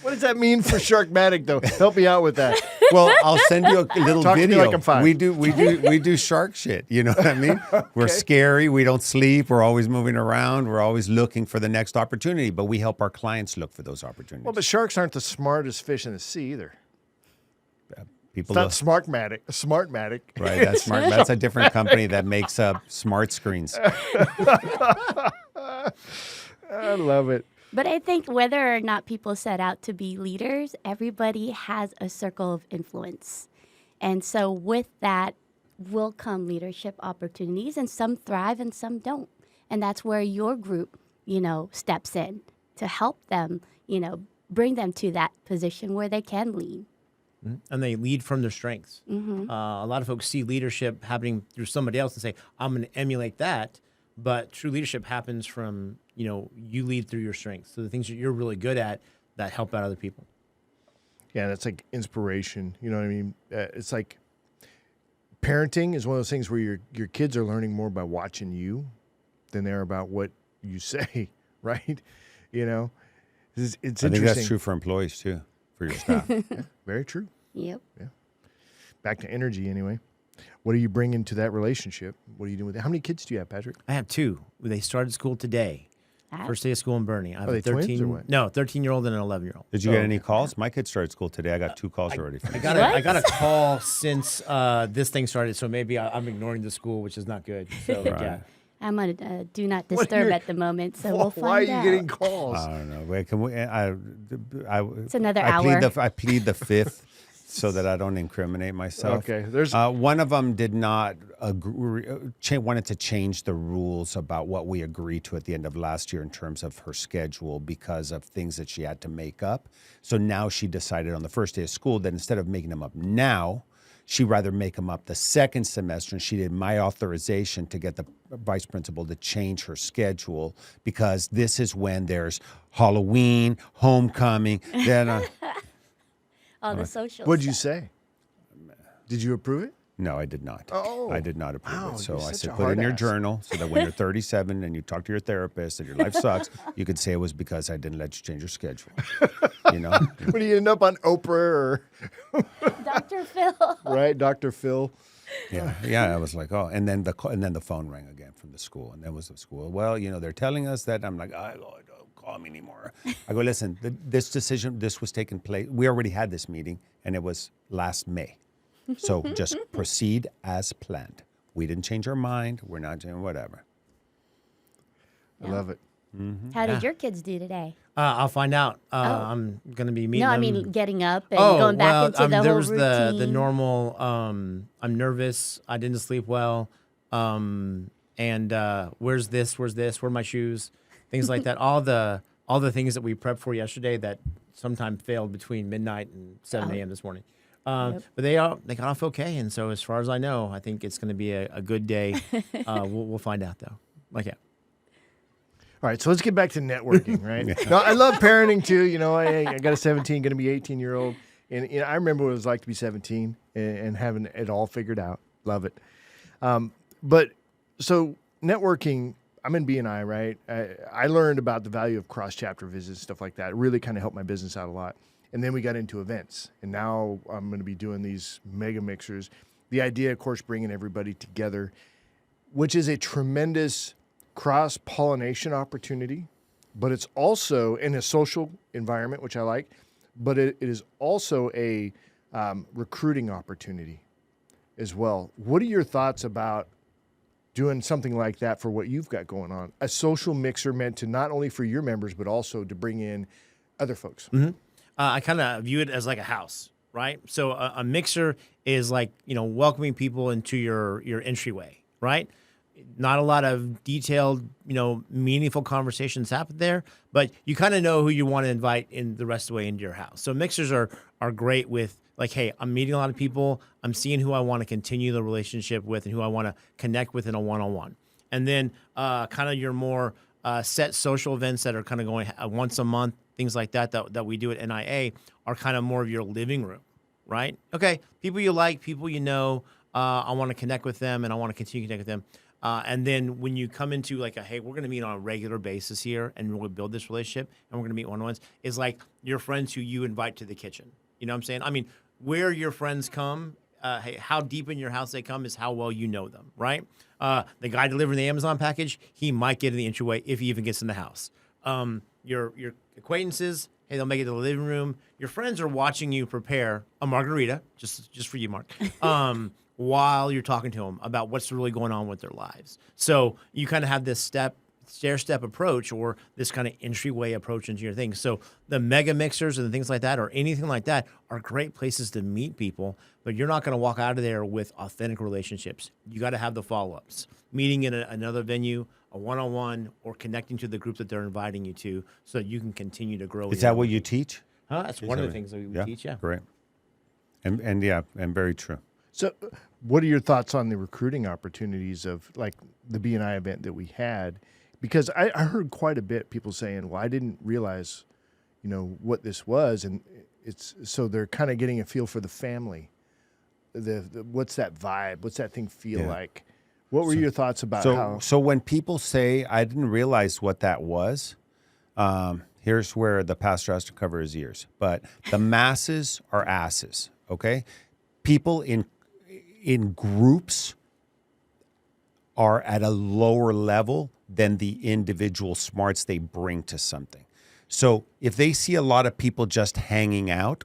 What does that mean for Sharkmatic, though? Help me out with that. Well, I'll send you a little Talk to me video. like I'm 5. We do shark shit. You know what I mean? We're scary. We don't sleep. We're always moving around. We're always looking for the next opportunity. But we help our clients look for those opportunities. Well, but sharks aren't the smartest fish in the sea either. People It's not Smartmatic. right. That's smart. That's a different company that makes smart screens. I love it. But I think whether or not people set out to be leaders, everybody has a circle of influence. And so with that will come leadership opportunities, and some thrive and some don't. And that's where your group, steps in to help them, bring them to that position where they can lead. And they lead from their strengths. A lot of folks see leadership happening through somebody else and say, I'm going to emulate that. But true leadership happens from, you lead through your strengths. So the things that you're really good at that help out other people. Yeah, that's like inspiration. You know what I mean? It's like parenting is one of those things where your kids are learning more by watching you than they're about what you say, right? It's I interesting. think that's true for employees too, for your staff. Yeah, very true. Yep. Yeah. Back to energy anyway. What are you bringing to that relationship? What are you doing with it? How many kids do you have, Patrick? I have 2. They started school today. First day of school in Bernie. I have Are they a 13, twins or what? No, 13-year-old and an 11-year-old. Did you get any calls? My kids started school today. I got 2 calls already. I got a call since this thing started, so maybe I'm ignoring the school, which is not good. So yeah. I'm on a do not disturb at the moment, so we'll find out. Why are you getting calls? I don't know. Wait, can we? It's another hour. I plead the fifth, so that I don't incriminate myself. Okay, there's one of them did not agree, wanted to change the rules about what we agreed to at the end of last year in terms of her schedule because of things that she had to make up. So now she decided on the first day of school that instead of making them up now, she'd rather make them up the second semester, and she did my authorization to get the vice principal to change her schedule because this is when there's Halloween, homecoming, then All the social What'd you stuff. say? Did you approve it? no, I did not. Oh. I did not approve Wow, it. So you're I such said, a put it in your hard ass. journal so that when you're 37 and you talk to your therapist and your life sucks, you could say it was because I didn't let you change your schedule. When you end up on Oprah or Dr. Phil. right, Dr. Phil. Yeah. I was like, oh, and then the phone rang again from the school, and then was the school. Well, they're telling us that. I'm like, oh, don't call me anymore. I go, listen, this decision, this was taking place. We already had this meeting, and it was last May. So just proceed as planned. We didn't change our mind. We're not doing whatever. I love it. How did your kids do today? I'll find out. I'm going to be meeting No, I them. mean getting up and going back into the there whole was routine. the normal. I'm nervous. I didn't sleep well. And where's this? Where are my shoes? Things like that. All the things that we prepped for yesterday that sometime failed between midnight and 7 a.m. this morning. But they got off okay, and so as far as I know, I think it's going to be a good day. We'll find out though. All right, so let's get back to networking, right? No, I love parenting too. I got a 17, going to be 18-year-old, and I remember what it was like to be 17 and having it all figured out. Love it. But so networking, I'm in B&I, right? I learned about the value of cross-chapter visits, stuff like that. It really kind of helped my business out a lot. And then we got into events, and now I'm going to be doing these mega mixers. The idea, of course, bringing everybody together, which is a tremendous cross-pollination opportunity, but it's also in a social environment, which I like, but it is also a recruiting opportunity as well. What are your thoughts about doing something like that for what you've got going on? A social mixer meant to not only for your members, but also to bring in other folks. Mm-hmm. I kind of view it as like a house, right? So a mixer is like, welcoming people into your entryway, right? Not a lot of detailed, meaningful conversations happen there, but you kind of know who you want to invite in the rest of the way into your house. So mixers are great with like, hey, I'm meeting a lot of people. I'm seeing who I want to continue the relationship with and who I want to connect with in a one-on-one. And then kind of your more set social events that are kind of going once a month, things like that we do at NIA are kind of more of your living room, right? Okay, people you like, people you know, I want to connect with them and I want to continue to connect with them. And then when you come into like hey, we're going to meet on a regular basis here and we'll build this relationship and we're going to meet one-on-ones, is like your friends who you invite to the kitchen. You know what I'm saying? I mean, where your friends come, hey, how deep in your house they come is how well you know them, right? The guy delivering the Amazon package, he might get in the entryway if he even gets in the house. Your acquaintances, hey, they'll make it to the living room. Your friends are watching you prepare a margarita, just for you, Mark. While you're talking to them about what's really going on with their lives. So you kind of have this stair-step approach or this kind of entryway approach into your thing. So the mega mixers and things like that or anything like that are great places to meet people, but you're not going to walk out of there with authentic relationships. You got to have the follow-ups. Meeting in another venue, a one-on-one, or connecting to the group that they're inviting you to so that you can continue to grow. Is that what you teach? That's one of the things that we teach, yeah. Great. And very true. So, what are your thoughts on the recruiting opportunities of like the B&I event that we had? Because I heard quite a bit people saying, "Well, I didn't realize, what this was," and it's so they're kind of getting a feel for the family. The what's that vibe? What's that thing feel like? What were your thoughts about how? So when people say, "I didn't realize what that was," here's where the pastor has to cover his ears. But the masses are asses. Okay, people in groups are at a lower level than the individual smarts they bring to something. So if they see a lot of people just hanging out,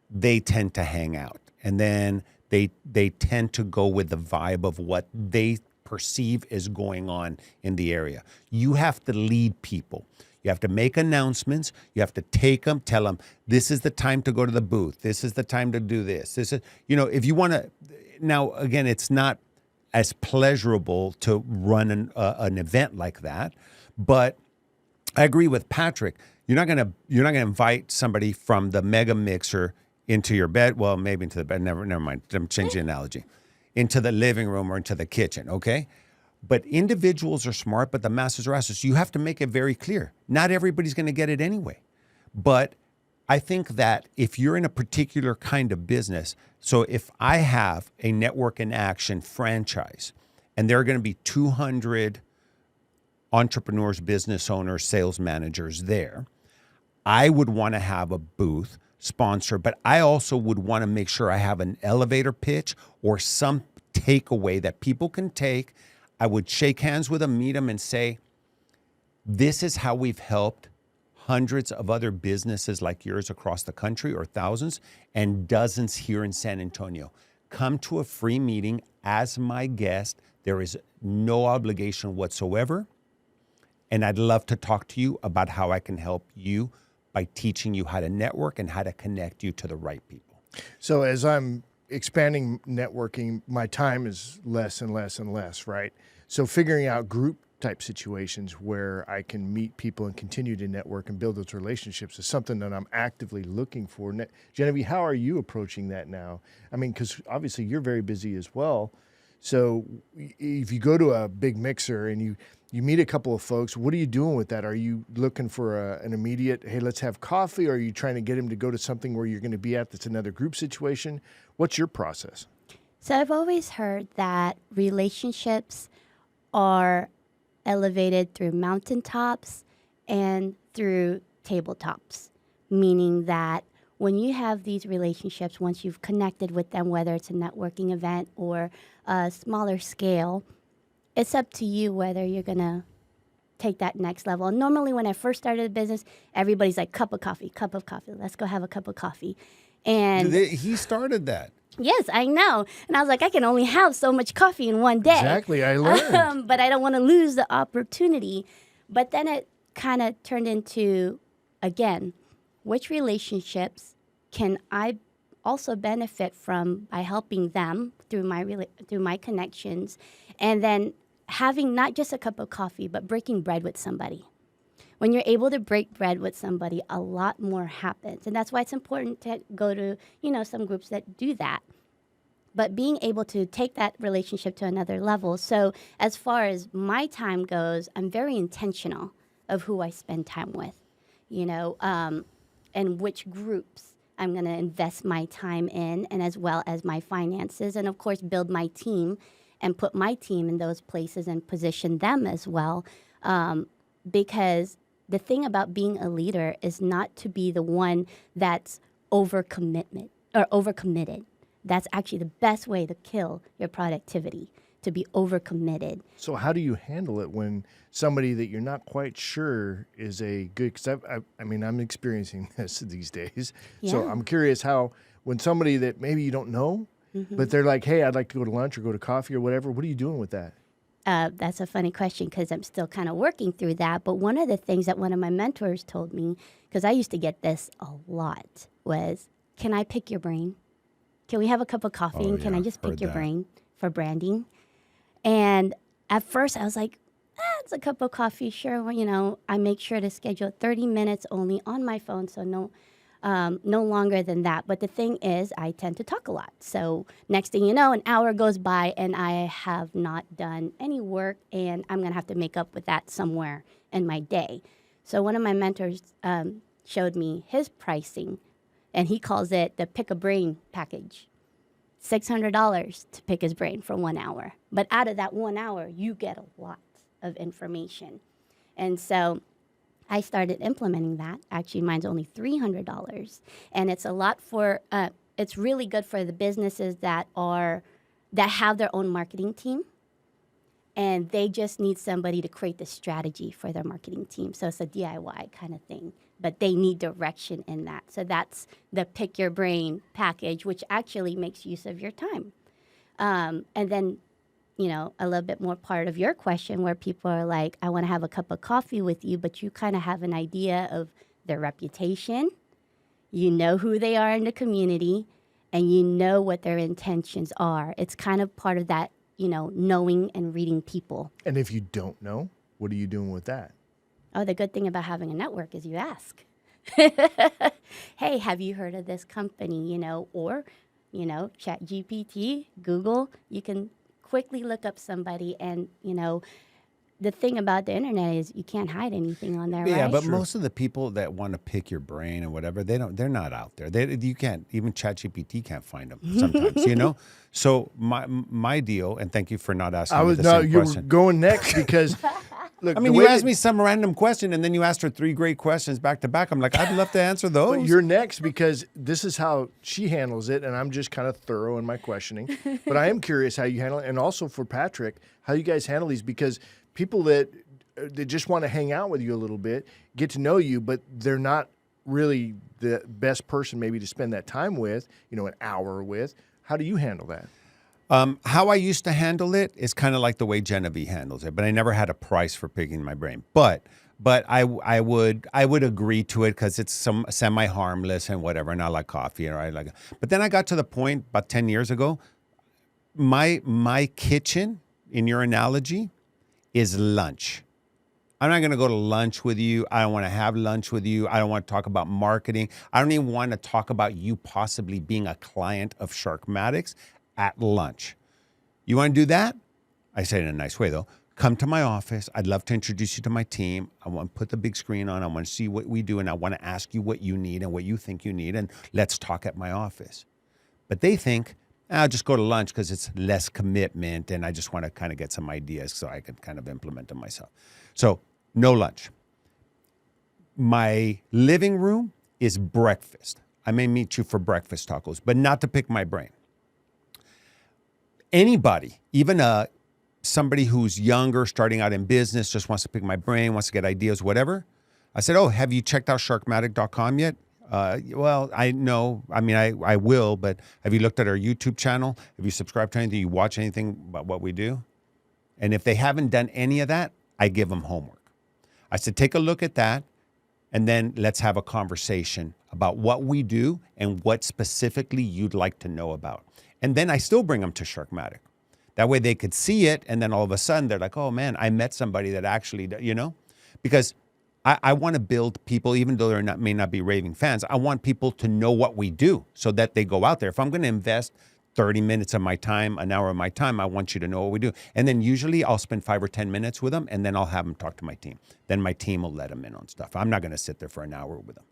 they tend to hang out. And then they tend to go with the vibe of what they perceive is going on in the area. You have to lead people. You have to make announcements. You have to take them, tell them, this is the time to go to the booth. This is the time to do this. This is, if you want to. Now, again, it's not as pleasurable to run an event like that, but I agree with Patrick. You're not gonna invite somebody from the mega mixer into your bed. Well, maybe into the bed. Never mind. I'm changing the analogy. Into the living room or into the kitchen. Okay. But individuals are smart, but the masses are asses. You have to make it very clear. Not everybody's going to get it anyway. But I think that if you're in a particular kind of business, so if I have a Network in Action franchise and there are going to be 200 entrepreneurs, business owners, sales managers there, I would want to have a booth sponsor, but I also would want to make sure I have an elevator pitch or some takeaway that people can take. I would shake hands with them, meet them, and say, this is how we've helped hundreds of other businesses like yours across the country, or thousands, and dozens here in San Antonio. Come to a free meeting as my guest. There is no obligation whatsoever. And I'd love to talk to you about how I can help you by teaching you how to network and how to connect you to the right people. So as I'm expanding networking, my time is less and less and less, right? So figuring out group type situations where I can meet people and continue to network and build those relationships is something that I'm actively looking for. Genevieve, how are you approaching that now? I mean, because obviously you're very busy as well. So if you go to a big mixer and you meet a couple of folks, what are you doing with that? Are you looking for an immediate, hey, let's have coffee? Or are you trying to get him to go to something where you're going to be at that's another group situation? What's your process? So I've always heard that relationships are elevated through mountaintops and through tabletops, meaning that when you have these relationships, once you've connected with them, whether it's a networking event or a smaller scale, it's up to you whether you're going to take that next level. And normally when I first started the business, everybody's like, cup of coffee, let's go have a cup of coffee. And he started that. Yes, I know. And I was like, I can only have so much coffee in one day. Exactly, I learned. But I don't want to lose the opportunity. But then it kind of turned into, again, which relationships can I also benefit from by helping them through my connections, and then having not just a cup of coffee, but breaking bread with somebody. When you're able to break bread with somebody, a lot more happens. And that's why it's important to go to, some groups that do that. But being able to take that relationship to another level. So as far as my time goes, I'm very intentional of who I spend time with, and which groups I'm going to invest my time in, and as well as my finances, and of course build my team and put my team in those places and position them as well. Because the thing about being a leader is not to be the one that's overcommitted. That's actually the best way to kill your productivity, to be overcommitted. So how do you handle it when somebody that you're not quite sure is a good, because I'm experiencing this these days. Yeah. So I'm curious how, when somebody that maybe you don't know, but they're like, hey, I'd like to go to lunch or go to coffee or whatever, what are you doing with that? That's a funny question because I'm still kind of working through that. But one of the things that one of my mentors told me, because I used to get this a lot, was, can I pick your brain? Can we have a cup of coffee and can I just pick your brain for branding? And at first I was like, it's a cup of coffee, sure. Well, I make sure to schedule 30 minutes only on my phone, so no longer than that. But the thing is, I tend to talk a lot. So next thing you know, an hour goes by and I have not done any work, and I'm going to have to make up with that somewhere in my day. So one of my mentors showed me his pricing, and he calls it the Pick a Brain package. $600 to pick his brain for 1 hour. But out of that 1 hour, you get a lot of information. And so I started implementing that. Actually, mine's only $300. And it's a lot for, it's really good for the businesses that have their own marketing team. And they just need somebody to create the strategy for their marketing team. So it's a DIY kind of thing, but they need direction in that. So that's the Pick Your Brain package, which actually makes use of your time. And then, a little bit more part of your question where people are like, I want to have a cup of coffee with you, but you kind of have an idea of their reputation. You know who they are in the community, and you know what their intentions are. It's kind of part of that, knowing and reading people. And if you don't know, what are you doing with that? Oh, the good thing about having a network is you ask. Hey, have you heard of this company? Or, ChatGPT, Google, you can quickly look up somebody. And, the thing about the internet is you can't hide anything on there, right? Yeah, but most of the people that want to pick your brain and whatever, they're not out there. You can't, even ChatGPT can't find them sometimes, So my deal, and thank you for not asking me the same question. You were going next because... Look, you asked me some random question, and then you asked her 3 great questions back to back. I'm like, I'd love to answer those. But you're next because this is how she handles it, and I'm just kind of thorough in my questioning. But I am curious how you handle it, and also for Patrick, how you guys handle these, because people that just want to hang out with you a little bit, get to know you, but they're not really the best person maybe to spend that time with, an hour with. How do you handle that? How I used to handle it is kind of like the way Jenevy handles it, but I never had a price for picking my brain. But I would agree to it because it's some semi-harmless and whatever, and I like coffee, right? But then I got to the point about 10 years ago, my kitchen, in your analogy, is lunch. I'm not going to go to lunch with you. I don't want to have lunch with you. I don't want to talk about marketing. I don't even want to talk about you possibly being a client of Sharkmatic's at lunch. You want to do that? I say it in a nice way, though. Come to my office. I'd love to introduce you to my team. I want to put the big screen on. I want to see what we do, and I want to ask you what you need and what you think you need, and let's talk at my office. But they think, I'll just go to lunch because it's less commitment, and I just want to kind of get some ideas so I can kind of implement them myself. So no lunch. My living room is breakfast. I may meet you for breakfast tacos, but not to pick my brain. Anybody, even somebody who's younger, starting out in business, just wants to pick my brain, wants to get ideas, whatever. I said, have you checked out sharkmatic.com yet? Well, I know. I mean, I will, but have you looked at our YouTube channel? Have you subscribed to anything? You watch anything about what we do? And if they haven't done any of that, I give them homework. I said, take a look at that, and then let's have a conversation about what we do and what specifically you'd like to know about. And then I still bring them to Sharkmatic. That way they could see it, and then all of a sudden they're like, oh man, I met somebody that actually, because I want to build people, even though they may not be raving fans. I want people to know what we do so that they go out there. If I'm going to invest 30 minutes of my time, an hour of my time, I want you to know what we do. And then usually I'll spend 5 or 10 minutes with them, and then I'll have them talk to my team. Then my team will let them in on stuff. I'm not going to sit there for an hour with them.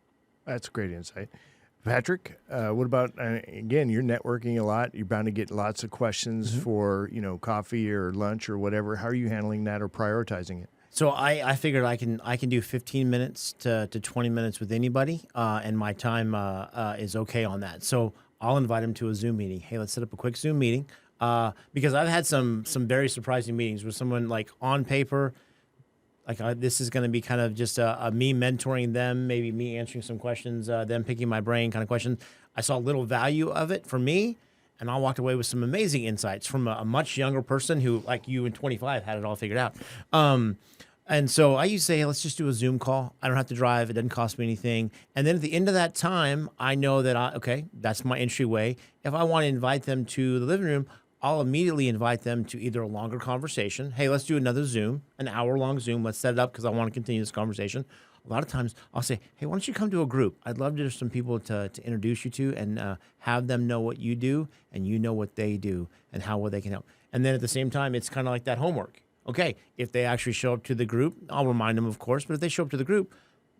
That's great insight. Patrick, what about, again, you're networking a lot. You're bound to get lots of questions for, coffee or lunch or whatever. How are you handling that or prioritizing it? So I figured I can do 15 minutes to 20 minutes with anybody, and my time is okay on that. So I'll invite them to a Zoom meeting. Hey, let's set up a quick Zoom meeting, because I've had some very surprising meetings with someone like on paper, like this is going to be kind of just a me mentoring them, maybe me answering some questions, them picking my brain kind of questions. I saw little value of it for me, and I walked away with some amazing insights from a much younger person who, like you in 25, had it all figured out. And so I used to say, hey, let's just do a Zoom call. I don't have to drive. It doesn't cost me anything. And then at the end of that time, I know that, that's my entryway. If I want to invite them to the living room, I'll immediately invite them to either a longer conversation. Hey, let's do another Zoom, an hour-long Zoom. Let's set it up because I want to continue this conversation. A lot of times I'll say, hey, why don't you come to a group? I'd love to have some people to introduce you to and have them know what you do and you know what they do and how well they can help. And then at the same time, it's kind of like that homework. Okay, if they actually show up to the group, I'll remind them, of course, but if they show up to the group,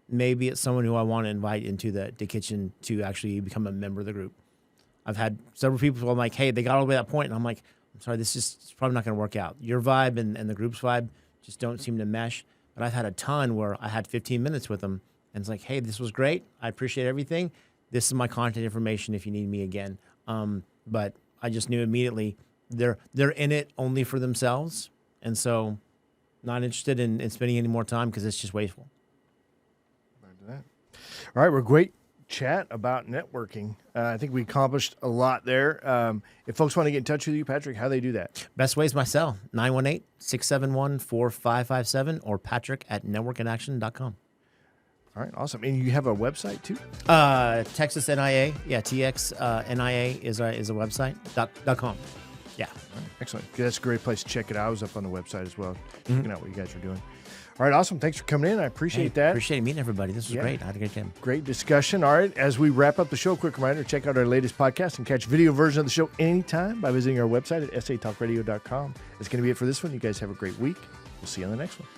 maybe it's someone who I want to invite into the kitchen to actually become a member of the group. I've had several people who I'm like, hey, they got all the way to that point, and I'm like, I'm sorry, it's probably not going to work out. Your vibe and the group's vibe just don't seem to mesh. But I've had a ton where I had 15 minutes with them, and it's like, hey, this was great. I appreciate everything. This is my contact information if you need me again. But I just knew immediately they're in it only for themselves. And so not interested in spending any more time because it's just wasteful. All right, we're great chat about networking. I think we accomplished a lot there. If folks want to get in touch with you, Patrick, how do they do that? Best way is my cell, 918-671-4557 or patrick@networkinaction.com. All right, awesome. And you have a website too? Texas NIA. Yeah, TX NIA is a website, .com. Yeah. Excellent. That's a great place to check it out. I was up on the website as well, checking out what you guys are doing. All right, awesome. Thanks for coming in. I appreciate that. Appreciate meeting everybody. This was great. I had a great time. Great discussion. All right, as we wrap up the show, quick reminder, check out our latest podcast and catch video version of the show anytime by visiting our website at satalkradio.com. That's going to be it for this one. You guys have a great week. We'll see you on the next one.